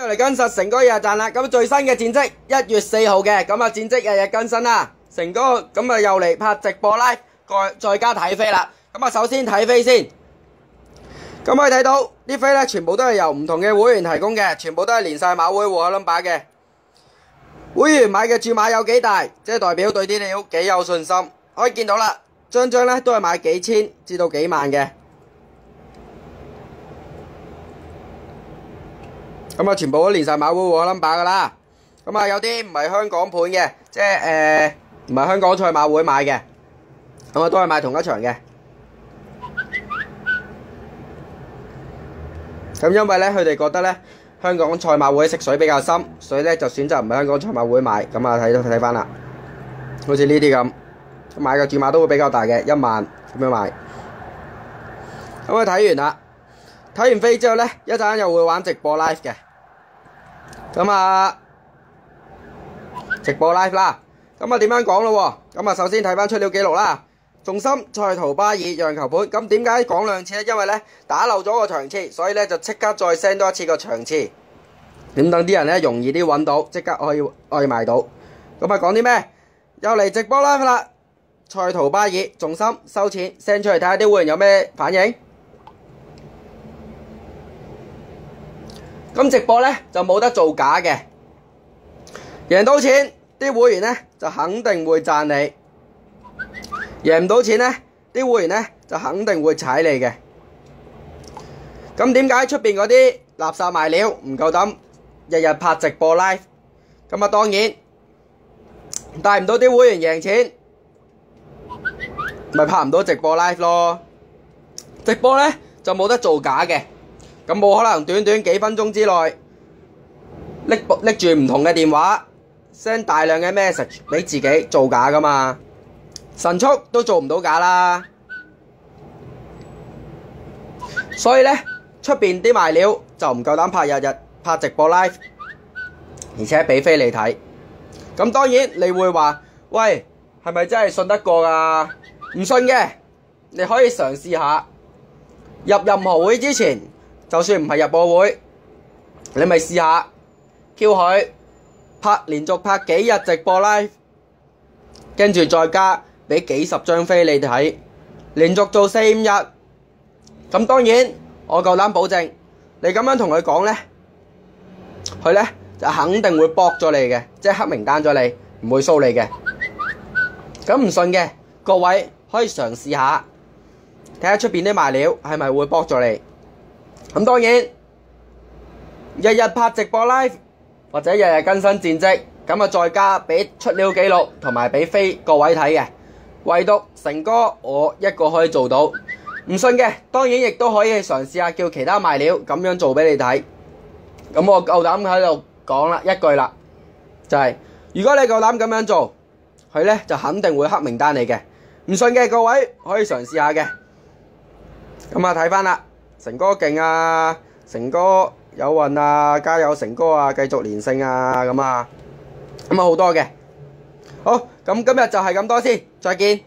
嚟跟實成哥日日賺啦，咁最新嘅戰績1月4號嘅，咁啊戰績日日更新啦。成哥咁啊又嚟拍直播 live，再加睇飛啦。咁啊首先睇飛先，咁可以睇到啲飛咧全部都係由唔同嘅會員提供嘅，全部都係連晒馬會戶口 number 嘅。會員買嘅注碼有幾大，即係代表對啲料幾有信心。可以見到啦，張咧都係買幾千至到幾萬嘅。咁啊，全部都連晒馬會戶口 number 噶啦。咁啊，有啲唔係香港盤嘅，即係唔係香港賽馬會買嘅，咁啊都係買同一場嘅。咁因為咧，佢哋覺得咧香港賽馬會食水比較深，所以咧就選擇唔係香港賽馬會買。咁啊，睇翻啦，好似呢啲咁，買嘅注碼都會比較大嘅，1萬咁樣買。咁啊，睇完啦，睇完飛之後咧，一陣又會玩直播 live 嘅。咁啊，直播 live 啦，咁啊點樣講咯？咁啊首先睇翻出料記錄啦，重心賽圖巴爾讓球盤。咁點解講兩次咧？因為咧打漏咗個場次，所以咧就即刻再 send 多一次個場次，咁等啲人咧容易啲揾到，即刻可以買到。咁啊講啲咩？又嚟直播 live 啦，賽圖巴爾重心收錢 send 出嚟睇下啲會員有咩反應。咁直播咧就冇得做假嘅，贏到錢啲會員咧就肯定會讚你，贏唔到錢咧啲會員咧就肯定會踩你嘅。咁點解出邊嗰啲垃圾賣料唔夠膽日日拍直播 live？ 咁啊當然帶唔到啲會員贏錢，咪拍唔到直播 live 咯。直播咧就冇得做假嘅。咁冇可能短短幾分鐘之內拎住唔同嘅電話 send 大量嘅 message 俾自己做假噶嘛，神速都做唔到假啦。所以咧出邊啲賣料就唔夠膽日日拍直播 live， 而且俾飛你睇。咁當然你會話，喂，係咪真係信得過㗎？唔信嘅，你可以嘗試下入任何會之前。就算唔係入播會，你咪試下叫佢連續拍幾日直播 live， 跟住再加俾幾十張飛你睇，連續做4-5日。咁當然我夠膽保證，你咁樣同佢講咧，佢咧就肯定會駁咗你嘅，即係黑名單咗你，唔會騷你嘅。咁唔信嘅各位可以嘗試下，睇下出邊啲賣料係咪會駁咗你。咁當然日日拍直播 live 或者日日更新戰績，咁啊再加俾出料記錄同埋俾飛各位睇嘅，唯獨成哥我一個可以做到。唔信嘅當然亦都可以嘗試下叫其他賣料咁樣做俾你睇。咁我夠膽喺度講啦一句啦，就係如果你夠膽咁樣做，佢咧就肯定會黑名單你嘅。唔信嘅各位可以嘗試下嘅。咁啊睇翻啦。成哥勁啊，成哥有運啊，加油成哥啊，繼續連勝啊，咁啊好多嘅。好，咁今日就係咁多先，再見。